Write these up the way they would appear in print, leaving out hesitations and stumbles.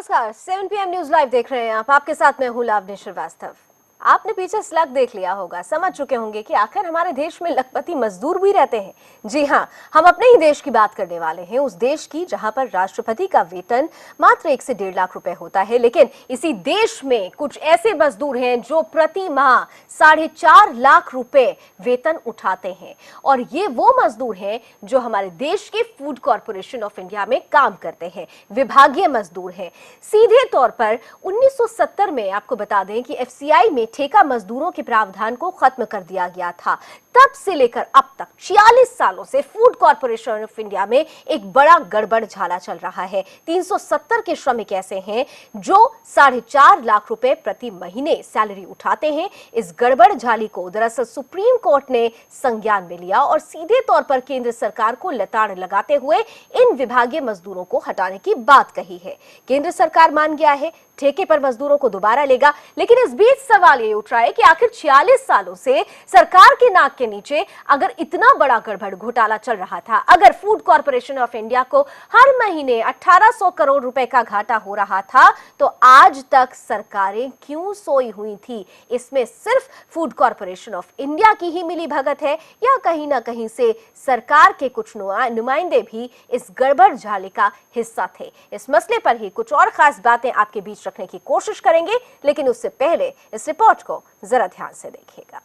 नमस्कार, 7 PM news live देख रहे हैं आप। आपके साथ मैं हूं लावनी श्रीवास्तव। आपने पीछे स्लग देख लिया होगा, समझ चुके होंगे कि आखिर हमारे देश में लखपति मजदूर भी रहते हैं। जी हाँ, हम अपने ही देश की बात करने वाले हैं, उस देश की जहां पर राष्ट्रपति का वेतन मात्र 1 से 1.5 लाख रुपए होता है। लेकिन इसी देश में कुछ ऐसे मजदूर हैं जो प्रति माह 4.5 लाख रुपए वेतन उठाते हैं, और ये वो मजदूर हैं जो हमारे देश के फूड कॉर्पोरेशन ऑफ इंडिया में काम करते हैं, विभागीय मजदूर हैं। सीधे तौर पर 1970 में आपको बता दें कि एफसीआई में ठेका मजदूरों के प्रावधान को खत्म कर दिया गया था। तब से लेकर अब तक 46 सालों से फूड कॉर्पोरेशन ऑफ इंडिया में एक बड़ा गड़बड़ झाला चल रहा है। 370 के श्रमिक ऐसे हैं जो 4.5 लाख रुपए प्रति महीने सैलरी उठाते हैं। इस गड़बड़ झाली को दरअसल सुप्रीम कोर्ट ने संज्ञान में लिया और सीधे तौर पर केंद्र सरकार को लताड़ लगाते हुए इन विभागीय मजदूरों को हटाने की बात कही है। केंद्र सरकार मान गया है, ठेके पर मजदूरों को दोबारा लेगा। लेकिन इस बीच सवाल ये उठ रहा है कि आखिर 46 सालों से सरकार के नाक के नीचे अगर इतना बड़ा गड़बड़ घोटाला चल रहा था, अगर फूड कॉर्पोरेशन ऑफ इंडिया को हर महीने 1800 करोड़ रुपए का घाटा हो रहा था, तो आज तक सरकारें क्यों सोई हुई थी? इसमें सिर्फ फूड कॉर्पोरेशन ऑफ इंडिया की ही मिली भगत है या कहीं ना कहीं से सरकार के कुछ नुमाइंदे भी इस गड़बड़ झाले का हिस्सा थे? इस मसले पर ही कुछ और खास बातें आपके बीच रखने की कोशिश करेंगे, लेकिन उससे पहले इस रिपोर्ट को जरा ध्यान से देखिएगा।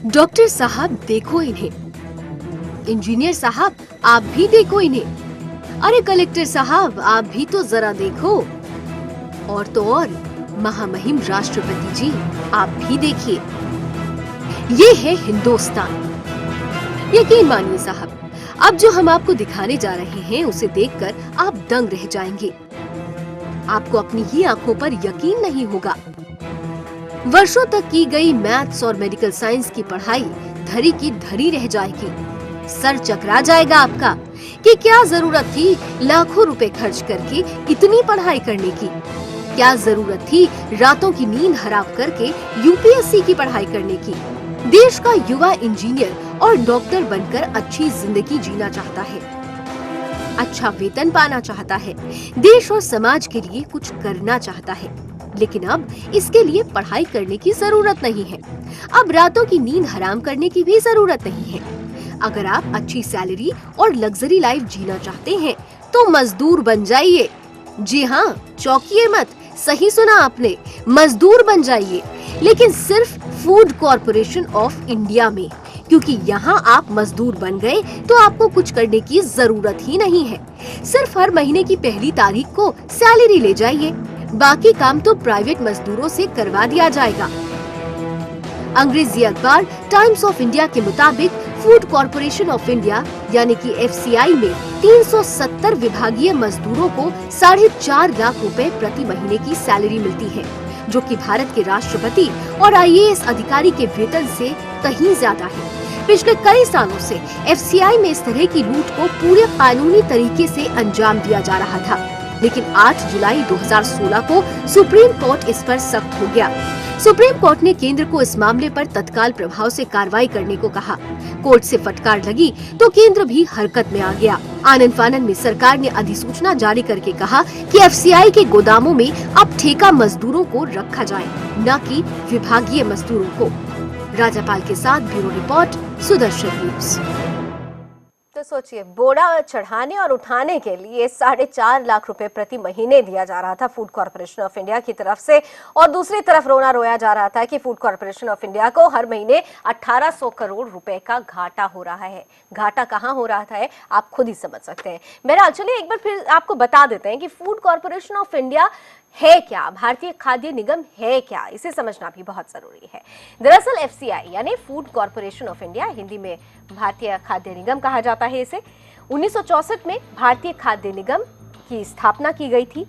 डॉक्टर साहब देखो इन्हें, इंजीनियर साहब आप भी देखो इन्हें, अरे कलेक्टर साहब आप भी तो जरा देखो, और तो और महामहिम राष्ट्रपति जी आप भी देखिए। ये है हिंदुस्तान। यकीन मानिए साहब, अब जो हम आपको दिखाने जा रहे हैं उसे देखकर आप दंग रह जाएंगे। आपको अपनी ही आंखों पर यकीन नहीं होगा। वर्षों तक की गई मैथ्स और मेडिकल साइंस की पढ़ाई धरी की धरी रह जाएगी। सर चकरा जाएगा आपका कि क्या जरूरत थी लाखों रुपए खर्च करके इतनी पढ़ाई करने की? क्या जरूरत थी रातों की नींद हराम करके यूपीएससी की पढ़ाई करने की? देश का युवा इंजीनियर और डॉक्टर बनकर अच्छी जिंदगी जीना चाहता है, अच्छा वेतन पाना चाहता है, देश और समाज के लिए कुछ करना चाहता है। लेकिन अब इसके लिए पढ़ाई करने की जरूरत नहीं है, अब रातों की नींद हराम करने की भी जरूरत नहीं है। अगर आप अच्छी सैलरी और लग्जरी लाइफ जीना चाहते हैं तो मजदूर बन जाइए। जी हाँ, चौंकिए मत, सही सुना आपने, मजदूर बन जाइए, लेकिन सिर्फ फूड कॉर्पोरेशन ऑफ इंडिया में, क्योंकि यहाँ आप मजदूर बन गए तो आपको कुछ करने की जरूरत ही नहीं है। सिर्फ हर महीने की पहली तारीख को सैलरी ले जाइए, बाकी काम तो प्राइवेट मजदूरों से करवा दिया जाएगा। अंग्रेजी अखबार टाइम्स ऑफ इंडिया के मुताबिक फूड कॉर्पोरेशन ऑफ इंडिया यानी कि एफसीआई में 370 विभागीय मजदूरों को 4.5 लाख रुपए प्रति महीने की सैलरी मिलती है, जो कि भारत के राष्ट्रपति और आईएएस अधिकारी के वेतन से कहीं ज्यादा है। पिछले कई सालों से एफसीआई में इस तरह की लूट को पूरे कानूनी तरीके से अंजाम दिया जा रहा था, लेकिन 8 जुलाई 2016 को सुप्रीम कोर्ट इस पर सख्त हो गया। सुप्रीम कोर्ट ने केंद्र को इस मामले पर तत्काल प्रभाव से कार्रवाई करने को कहा। कोर्ट से फटकार लगी तो केंद्र भी हरकत में आ गया। आनन फानन में सरकार ने अधिसूचना जारी करके कहा कि एफसीआई के गोदामों में अब ठेका मजदूरों को रखा जाए, न कि विभागीय मजदूरों को। राजापाल के साथ ब्यूरो रिपोर्ट, सुदर्शन न्यूज। तो सोचिए, बोरा चढ़ाने और उठाने के लिए 4.5 लाख रुपए प्रति महीने दिया जा रहा था फूड कॉर्पोरेशन ऑफ इंडिया की तरफ से, और दूसरी तरफ रोना रोया जा रहा था कि फूड कॉर्पोरेशन ऑफ इंडिया को हर महीने 1800 करोड़ रुपए का घाटा हो रहा है। घाटा कहाँ हो रहा था आप खुद ही समझ सकते हैं। बहरहाल चलिए एक बार फिर आपको बता देते हैं कि फूड कॉर्पोरेशन ऑफ इंडिया है क्या, भारतीय खाद्य निगम है क्या, इसे समझना भी बहुत जरूरी है। दरअसल एफसीआई यानी food corporation of India, Hindi में भारतीय खाद्य निगम कहा जाता है इसे, 1964 में भारतीय खाद्य निगम की स्थापना की गई थी।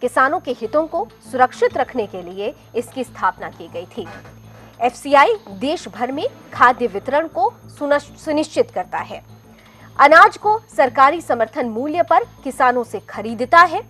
किसानों के हितों को सुरक्षित रखने के लिए इसकी स्थापना की गई थी। एफसीआई देश भर में खाद्य वितरण को सुनिश्चित करता है। अनाज को सरकारी समर्थन मूल्य पर किसानों से खरीदता है।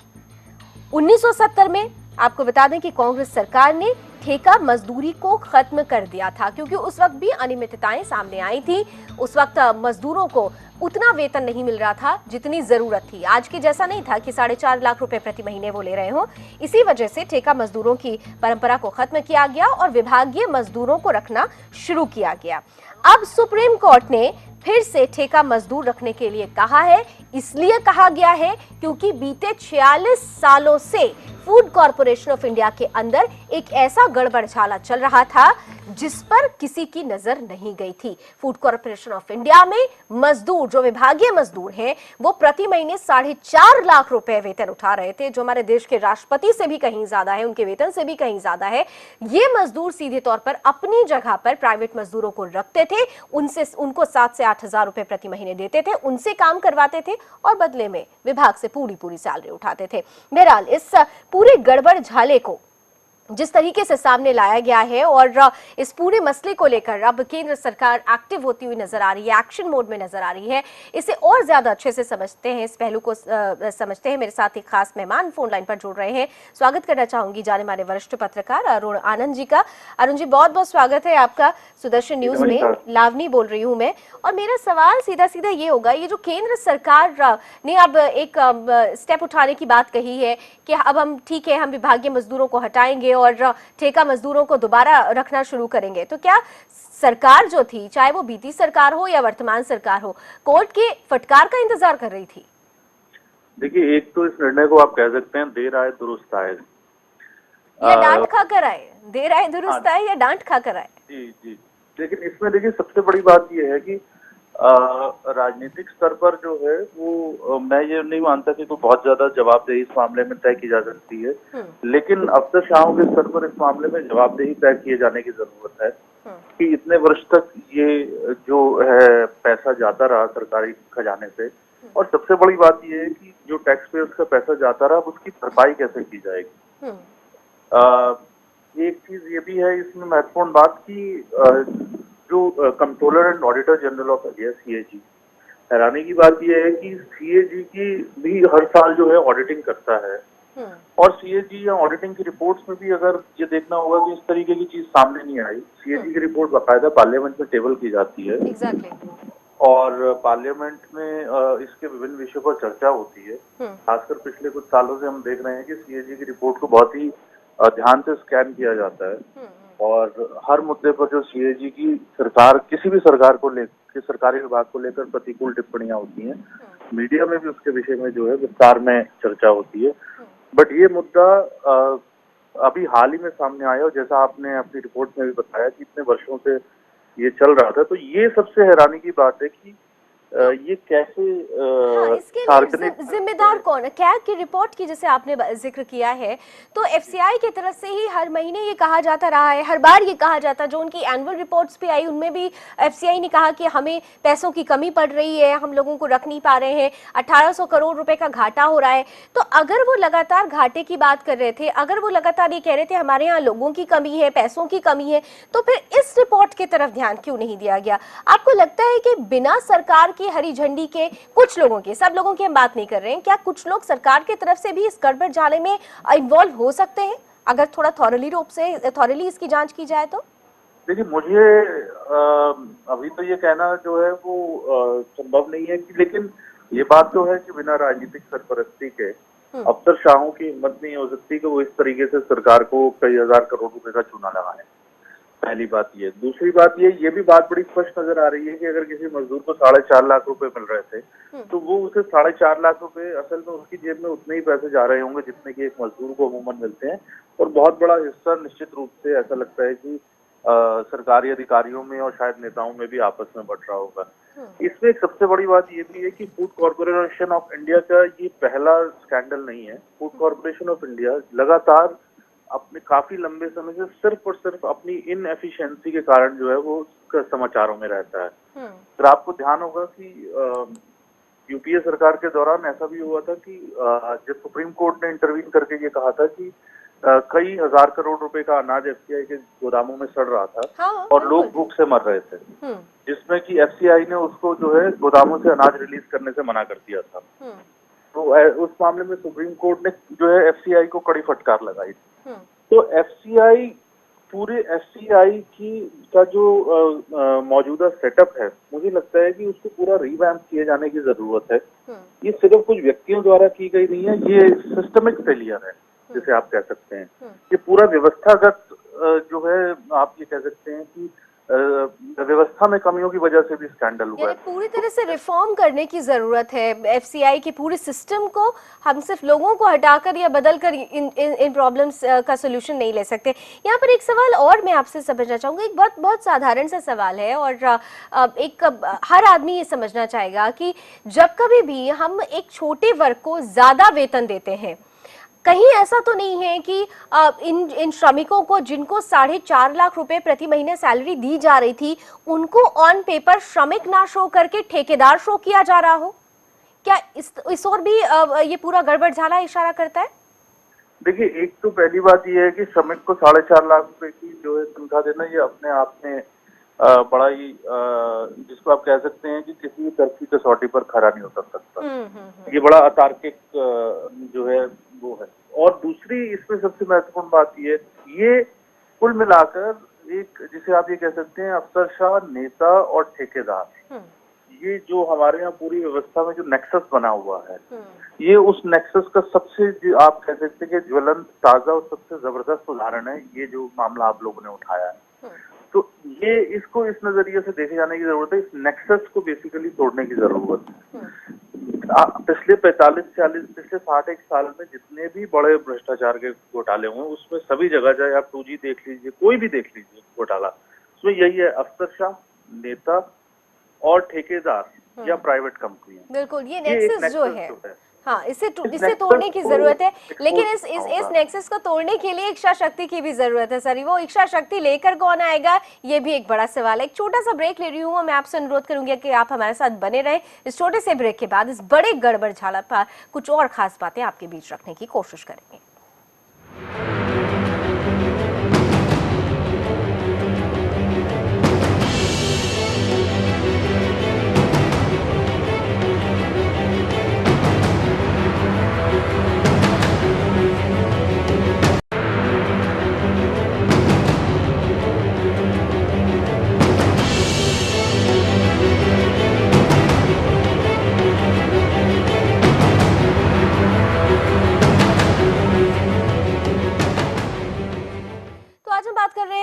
1970 में आपको बता दें कि कांग्रेस सरकार ने ठेका मजदूरी को खत्म कर दिया था, क्योंकि उस वक्त भी अनियमितताएं सामने आई थी। उस वक्त मजदूरों को उतना वेतन नहीं मिल रहा था जितनी जरूरत थी। आज के जैसा नहीं था कि 4.5 लाख रुपए प्रति महीने वो ले रहे हो। इसी वजह से ठेका मजदूरों की परंपरा को खत्म किया गया और विभागीय मजदूरों को रखना शुरू किया गया। अब सुप्रीम कोर्ट ने फिर से ठेका मजदूर रखने के लिए कहा है। इसलिए कहा गया है क्योंकि बीते 46 सालों से फूड कॉरपोरेशन ऑफ इंडिया के अंदर एक ऐसा गड़बड़झाला चल रहा था जिस पर किसी की नजर नहीं गई थी। फूड कॉरपोरेशन ऑफ इंडिया में मजदूर, जो विभागीय मजदूर हैं, वो प्रति महीने 4.5 लाख रुपए वेतन उठा रहे थे, जो हमारे देश के राष्ट्रपति से भी कहीं ज्यादा है, उनके वेतन से भी कहीं ज्यादा है। ये मजदूर सीधे तौर पर अपनी जगह पर प्राइवेट मजदूरों को रखते थे, उनको 7 से 8 हजार रुपए प्रति महीने देते थे, उनसे काम करवाते थे और बदले में विभाग से पूरी सैलरी उठाते थे। बहरहाल इस पूरे गड़बड़ झाले को जिस तरीके से सामने लाया गया है और इस पूरे मसले को लेकर अब केंद्र सरकार एक्टिव होती हुई नजर आ रही है, एक्शन मोड में नजर आ रही है। इसे और ज्यादा अच्छे से समझते हैं, इस पहलू को समझते हैं। मेरे साथ एक खास मेहमान फोन लाइन पर जुड़ रहे हैं। स्वागत करना चाहूंगी जाने माने वरिष्ठ पत्रकार अरुण आनंद जी का। अरुण जी, बहुत बहुत स्वागत है आपका सुदर्शन न्यूज में। लावनी बोल रही हूँ मैं, और मेरा सवाल सीधा सीधा ये होगा, ये जो केंद्र सरकार ने अब एक स्टेप उठाने की बात कही है कि अब हम ठीक है, हम विभागीय मजदूरों को हटाएंगे और ठेका मजदूरों को दोबारा रखना शुरू करेंगे, तो क्या सरकार जो थी, चाहे वो बीती सरकार हो या वर्तमान सरकार हो, कोर्ट के फटकार का इंतजार कर रही थी? देखिए, एक तो इस निर्णय को आप कह सकते हैं देर आए दुरुस्त आए, या डांट खाकर आए। देर आए दुरुस्त आए या डांट खाकर आए? जी जी। लेकिन इसमें देखिए सबसे बड़ी बात यह है कि राजनीतिक स्तर पर जो है वो मैं ये नहीं मानता कि कोई बहुत ज्यादा जवाबदेही इस मामले में तय की जा सकती है, लेकिन अफसरशाहों के स्तर पर इस मामले में जवाबदेही तय किए जाने की जरूरत है कि इतने वर्ष तक ये जो है पैसा जाता रहा सरकारी खजाने से, और सबसे बड़ी बात यह है कि जो टैक्स पेयर्स का पैसा जाता रहा उसकी भरपाई कैसे की जाएगी। एक चीज ये भी है इसमें महत्वपूर्ण बात की जो controller and auditor general of India CAG, हैरानी की बात यह है कि सीएजी की भी हर साल जो है ऑडिटिंग करता है, और सीएजी या ऑडिटिंग की रिपोर्ट्स में भी अगर ये देखना होगा कि इस तरीके की चीज सामने नहीं आई। सीएजी की रिपोर्ट बाकायदा पार्लियामेंट में टेबल की जाती है और पार्लियामेंट में इसके विभिन्न विषयों पर चर्चा होती है। खासकर पिछले कुछ सालों से हम देख रहे हैं कि सीएजी की रिपोर्ट को बहुत ही ध्यान से स्कैन किया जाता है और हर मुद्दे पर जो सीएजी की सरकार, किसी भी सरकार को लेकर, सरकारी विभाग को लेकर प्रतिकूल टिप्पणियां होती हैं, मीडिया में भी उसके विषय में जो है विस्तार में चर्चा होती है। बट ये मुद्दा अभी हाल ही में सामने आया, और जैसा आपने अपनी रिपोर्ट में भी बताया कि इतने वर्षों से ये चल रहा था, तो ये सबसे हैरानी की बात है कि ये कैसे इसके लिए जिम्मेदार कौन है? कैग की रिपोर्ट की जैसे आपने जिक्र किया है, तो एफसीआई की तरफ से ही हर महीने ये कहा जाता रहा है, हर बार ये कहा जाता, जो उनकी एनुअल रिपोर्ट्स भी आई उनमें भी एफसीआई ने कहा कि हमें पैसों की कमी पड़ रही है, हम लोगों को रख नहीं पा रहे हैं, 1800 करोड़ रुपए का घाटा हो रहा है। तो अगर वो लगातार घाटे की बात कर रहे थे, अगर वो लगातार ये कह रहे थे हमारे यहाँ लोगों की कमी है, पैसों की कमी है, तो फिर इस रिपोर्ट की तरफ ध्यान क्यों नहीं दिया गया? आपको लगता है कि बिना सरकार की हरी झंडी के कुछ लोगों की, सब लोगों की हम बात नहीं कर रहे हैं, क्या कुछ लोग सरकार की तरफ से भी इस गड़बड़ झाले में इन्वॉल्व हो सकते हैं अगर थोड़ा थॉरली इसकी जांच की जाए तो? देखिए, मुझे अभी तो ये कहना जो है वो संभव नहीं है कि, लेकिन ये बात तो है कि बिना राजनीतिक सरपरस्ती के अफसरशाहों की हिम्मत नहीं हो सकती कि वो इस तरीके से सरकार को कई हजार करोड़ रुपए का चूना लगाए। पहली बात ये। दूसरी बात ये भी बात बड़ी स्पष्ट नजर आ रही है कि अगर किसी मजदूर को 4.5 लाख रुपए मिल रहे थे, तो वो उसे 4.5 लाख रुपए असल में उसकी जेब में उतने ही पैसे जा रहे होंगे जितने कि एक मजदूर को अमूमन मिलते हैं, और बहुत बड़ा हिस्सा निश्चित रूप से ऐसा लगता है कि सरकारी अधिकारियों में और शायद नेताओं में भी आपस में बढ़ रहा होगा। इसमें एक सबसे बड़ी बात ये भी है कि फूड कॉर्पोरेशन ऑफ इंडिया का ये पहला स्कैंडल नहीं है। फूड कॉर्पोरेशन ऑफ इंडिया लगातार अपने काफी लंबे समय से सिर्फ और सिर्फ अपनी इनएफिशिएंसी के कारण जो है वो समाचारों में रहता है। फिर आपको ध्यान होगा कि यूपीए सरकार के दौरान ऐसा भी हुआ था कि जब सुप्रीम कोर्ट ने इंटरवीन करके ये कहा था कि कई हजार करोड़ रुपए का अनाज एफसीआई के गोदामों में सड़ रहा था हाँ, और लोग भूख से मर रहे थे, जिसमें कि एफसीआई ने उसको जो है गोदामों से अनाज रिलीज करने से मना कर दिया था। तो उस मामले में सुप्रीम कोर्ट ने जो है एफसीआई को कड़ी फटकार लगाई। तो एफसीआई पूरे एफसीआई का जो मौजूदा सेटअप है, मुझे लगता है कि उसको पूरा रिवैम्प किए जाने की जरूरत है। ये सिर्फ कुछ व्यक्तियों द्वारा की गई नहीं है, ये सिस्टमिक फेलियर है जिसे आप कह सकते हैं। ये पूरा व्यवस्थागत जो है, आप ये कह सकते हैं कि व्यवस्था में कमियों की वजह से भी स्कैंडल हुआ है। पूरी तरह से रिफॉर्म करने की जरूरत है एफसीआई के पूरे सिस्टम को। हम सिर्फ लोगों को हटाकर या बदलकर इन प्रॉब्लम्स का सोल्यूशन नहीं ले सकते। यहाँ पर एक सवाल और मैं आपसे समझना चाहूंगा, एक बहुत साधारण सा सवाल है और हर आदमी ये समझना चाहेगा कि जब कभी भी हम एक छोटे वर्ग को ज्यादा वेतन देते हैं, कहीं ऐसा तो नहीं है कि इन श्रमिकों को जिनको 4.5 लाख रुपए प्रति महीने सैलरी दी जा रही थी, उनको ऑन पेपर श्रमिक ना शो करके ठेकेदार शो किया जा रहा हो? क्या इस और भी ये पूरा गड़बड़ झाला इशारा करता है? देखिए, एक तो पहली बात ये है कि श्रमिक को 4.5 लाख रुपए की जो है तनख्वाह देना, ये अपने आप में बड़ा ही जिसको आप कह सकते हैं कि किसी भी तरह की कसौटी पर खरा नहीं उतर सकता। ये बड़ा अतार्किक जो है वो है। और दूसरी इसमें सबसे महत्वपूर्ण बात ये कुल मिलाकर एक, जिसे आप ये कह सकते हैं अफसरशाह, नेता और ठेकेदार, ये जो हमारे यहाँ पूरी व्यवस्था में जो नेक्सस बना हुआ है, ये उस नेक्सस का सबसे आप कह सकते हैं कि ज्वलंत, ताजा और सबसे जबरदस्त उदाहरण है ये जो मामला आप लोगों ने उठाया है। तो ये इसको इस नजरिए से देखे जाने की जरूरत है, इस नेक्सस को बेसिकली तोड़ने की जरूरत है। पिछले 60 एक साल में जितने भी बड़े भ्रष्टाचार के घोटाले हुए, उसमें सभी जगह, चाहे आप 2G देख लीजिए, कोई भी देख लीजिए घोटाला, उसमें यही है, अफसरशाह, नेता और ठेकेदार या प्राइवेट कंपनियां। बिल्कुल, ये नेक्सस जो है, हाँ, इसे तोड़ने की जरूरत है। लेकिन इस नेक्सस को तोड़ने के लिए इच्छा शक्ति की भी जरूरत है सर। वो इच्छा शक्ति लेकर कौन आएगा, ये भी एक बड़ा सवाल है। एक छोटा सा ब्रेक ले रही हूँ, मैं आपसे अनुरोध करूंगी कि आप हमारे साथ बने रहें। इस छोटे से ब्रेक के बाद इस बड़े गड़बड़ झाला पर कुछ और खास बातें आपके बीच रखने की कोशिश करेंगे।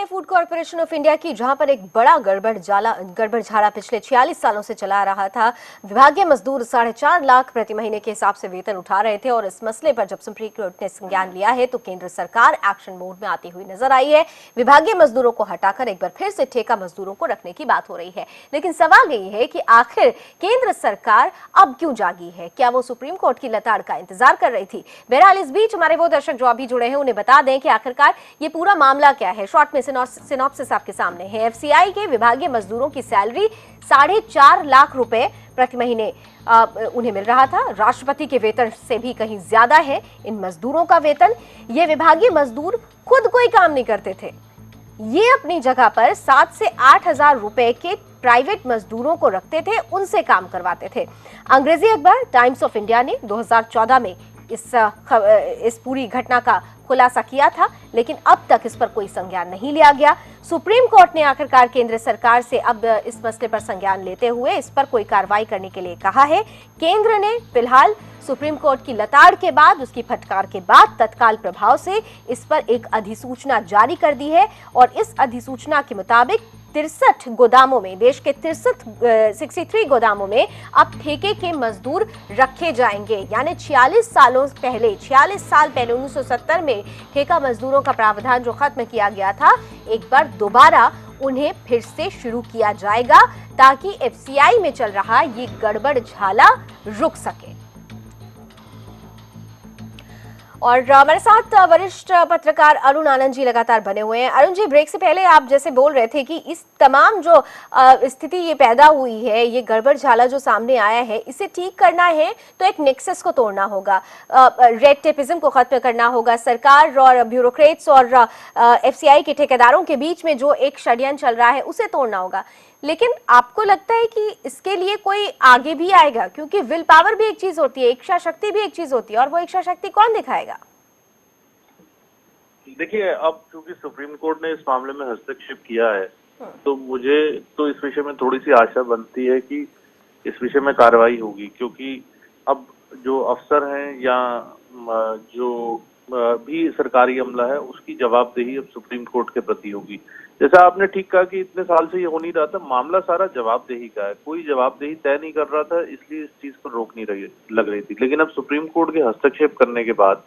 फूड कॉर्पोरेशन ऑफ इंडिया की, जहां पर एक बड़ा गड़बड़ झाला पिछले 46 सालों से चला रहा था। विभागीय मजदूर 4.5 लाख प्रति महीने के हिसाब से वेतन उठा रहे थे और इस मसले पर जब सुप्रीम कोर्ट ने संज्ञान लिया है तो केंद्र सरकार एक्शन मोड में आती हुई नजर आई है। विभागीय मजदूरों को हटाकर एक बार फिर से ठेका मजदूरों को रखने की बात हो रही है। लेकिन सवाल यही है कि आखिर केंद्र सरकार अब क्यों जागी है? क्या वो सुप्रीम कोर्ट की लताड़ का इंतजार कर रही थी? बहरहाल इस बीच हमारे वो दर्शक जो अभी जुड़े हैं उन्हें बता दें कि आखिरकार ये पूरा मामला क्या है। शॉर्ट में सिनॉप्सिस आपके सामने है। एफसीआई के विभागीय मजदूरों की सैलरी 4.5 लाख रुपए प्रति महीने उन्हें मिल रहा था। राष्ट्रपति के वेतन से भी कहीं ज्यादा है इन मजदूरों का वेतन। ये विभागीय मजदूर खुद कोई काम नहीं करते थे, ये अपनी जगह पर 7 से 8 हजार रुपए के प्राइवेट मजदूरों को रखते थे, उनसे काम करवाते थे। अंग्रेजी अखबार टाइम्स ऑफ इंडिया ने 2014 में इस पूरी घटना का खुलासा किया था, लेकिन अब तक इस पर कोई संज्ञान नहीं लिया गया। सुप्रीम कोर्ट ने आखिरकार केंद्र सरकार से अब इस मसले पर संज्ञान लेते हुए इस पर कोई कार्रवाई करने के लिए कहा है। केंद्र ने फिलहाल सुप्रीम कोर्ट की लताड़ के बाद, उसकी फटकार के बाद तत्काल प्रभाव से इस पर एक अधिसूचना जारी कर दी है और इस अधिसूचना के मुताबिक 63 गोदामों में, देश के 63 गोदामों में अब ठेके के मजदूर रखे जाएंगे। यानी 46 साल पहले 1970 में ठेका मजदूरों का प्रावधान जो खत्म किया गया था, एक बार दोबारा उन्हें फिर से शुरू किया जाएगा ताकि एफसीआई में चल रहा ये गड़बड़ झाला रुक सके। और हमारे साथ वरिष्ठ पत्रकार अरुण आनंद जी लगातार बने हुए हैं। अरुण जी, ब्रेक से पहले आप जैसे बोल रहे थे कि इस तमाम जो स्थिति ये पैदा हुई है, ये गड़बड़ झाला जो सामने आया है, इसे ठीक करना है तो एक नेक्सस को तोड़ना होगा, रेड टेपिज्म को खत्म करना होगा, सरकार और ब्यूरोक्रेट्स और एफसीआई के ठेकेदारों के बीच में जो एक षड्यंत्र चल रहा है उसे तोड़ना होगा। लेकिन आपको लगता है कि इसके लिए कोई आगे भी आएगा? क्योंकि विल पावर भी एक चीज होती है, इच्छा शक्ति भी एक चीज होती है, और वो इच्छा शक्ति कौन दिखाएगा? देखिए, अब चूंकि सुप्रीम कोर्ट ने इस मामले में हस्तक्षेप किया है, तो मुझे तो इस विषय में थोड़ी सी आशा बनती है कि इस विषय में कार्रवाई होगी, क्योंकि अब जो अफसर हैं या जो भी सरकारी अमला है, उसकी जवाबदेही अब सुप्रीम कोर्ट के प्रति होगी। जैसा आपने ठीक कहा कि इतने साल से ये हो नहीं रहा था, मामला सारा जवाबदेही का है, कोई जवाबदेही तय नहीं कर रहा था, इसलिए इस चीज पर रोक नहीं लग रही थी। लेकिन अब सुप्रीम कोर्ट के हस्तक्षेप करने के बाद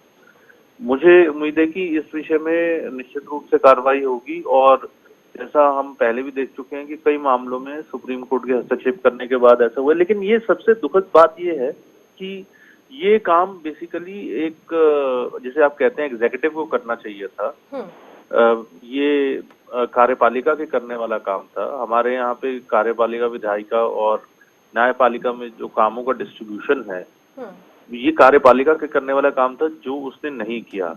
मुझे उम्मीद है कि इस विषय में निश्चित रूप से कार्रवाई होगी। और जैसा हम पहले भी देख चुके हैं कि कई मामलों में सुप्रीम कोर्ट के हस्तक्षेप करने के बाद ऐसा हुआ। लेकिन ये सबसे दुखद बात ये है कि ये काम बेसिकली एक, जिसे आप कहते हैं, एग्जीक्यूटिव को करना चाहिए था। ये कार्यपालिका के करने वाला काम था। हमारे यहाँ पे कार्यपालिका, विधायिका और न्यायपालिका में जो कामों का डिस्ट्रीब्यूशन है, ये कार्यपालिका के करने वाला काम था, जो उसने नहीं किया।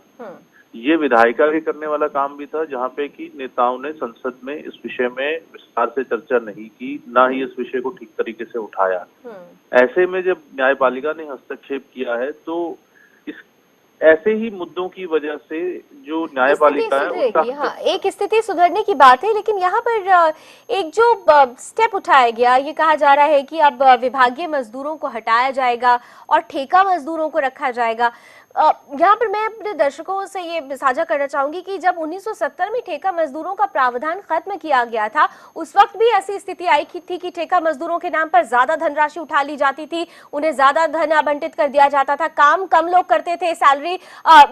ये विधायिका के करने वाला काम भी था, जहाँ पे कि नेताओं ने संसद में इस विषय में विस्तार से चर्चा नहीं की, ना ही इस विषय को ठीक तरीके से उठाया। ऐसे में जब न्यायपालिका ने हस्तक्षेप किया है, तो इस ऐसे ही मुद्दों की वजह से जो न्यायपालिका है उसका, हाँ, एक स्थिति सुधरने की बात है। लेकिन यहाँ पर एक जो स्टेप उठाया गया, ये कहा जा रहा है कि अब विभागीय मजदूरों को हटाया जाएगा और ठेका मजदूरों को रखा जाएगा। यहाँ पर मैं अपने दर्शकों से ये साझा करना चाहूंगी कि जब 1970 में ठेका मजदूरों का प्रावधान खत्म किया गया था, उस वक्त भी ऐसी स्थिति आई थी कि ठेका मजदूरों के नाम पर ज्यादा धनराशि उठा ली जाती थी, उन्हें ज्यादा धन आवंटित कर दिया जाता था, काम कम लोग करते थे, सैलरी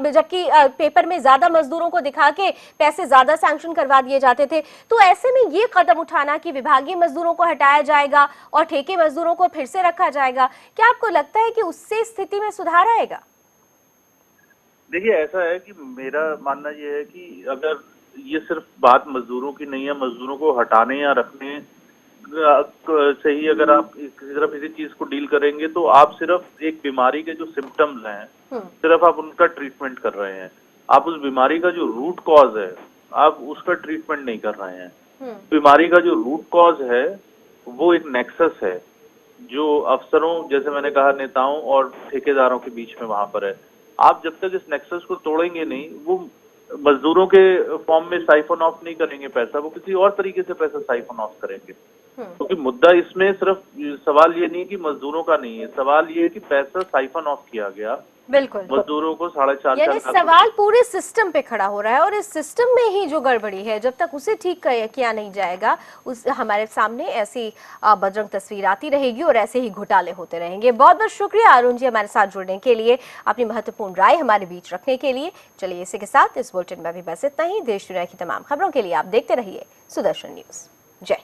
जबकि पेपर में ज्यादा मजदूरों को दिखा के पैसे ज्यादा सैंक्शन करवा दिए जाते थे। तो ऐसे में ये कदम उठाना कि विभागीय मजदूरों को हटाया जाएगा और ठेके मजदूरों को फिर से रखा जाएगा, क्या आपको लगता है कि उससे स्थिति में सुधार आएगा? देखिए, ऐसा है कि मेरा मानना यह है कि अगर ये सिर्फ बात मजदूरों की नहीं है, मजदूरों को हटाने या रखने से ही अगर आप किसी तरह किसी चीज को डील करेंगे, तो आप सिर्फ एक बीमारी के जो सिम्टम्स हैं, सिर्फ आप उनका ट्रीटमेंट कर रहे हैं। आप उस बीमारी का जो रूट कॉज है, आप उसका ट्रीटमेंट नहीं कर रहे हैं। बीमारी का जो रूट कॉज है वो एक नेक्सस है, जो अफसरों, जैसे मैंने कहा, नेताओं और ठेकेदारों के बीच में वहां पर है। आप जब तक इस नेक्सस को तोड़ेंगे नहीं, वो मजदूरों के फॉर्म में साइफन ऑफ नहीं करेंगे पैसा, वो किसी और तरीके से पैसा साइफन ऑफ करेंगे। क्योंकि मुद्दा इसमें सिर्फ सवाल ये नहीं है कि मजदूरों का नहीं है, सवाल ये है कि पैसा साइफन ऑफ किया गया, बिल्कुल मजदूरों को 4.5 यानी सवाल पूरे सिस्टम पे खड़ा हो रहा है। और इस सिस्टम में ही जो गड़बड़ी है, जब तक उसे ठीक किया नहीं जाएगा, उस हमारे सामने ऐसी बजरंग तस्वीर आती रहेगी और ऐसे ही घोटाले होते रहेंगे। बहुत बहुत शुक्रिया अरुण जी हमारे साथ जुड़ने के लिए, अपनी महत्वपूर्ण राय हमारे बीच रखने के लिए। चलिए, इसी के साथ इस बुलेटिन में भी बस इतना ही। देश दुनिया की तमाम खबरों के लिए आप देखते रहिए सुदर्शन न्यूज। जय।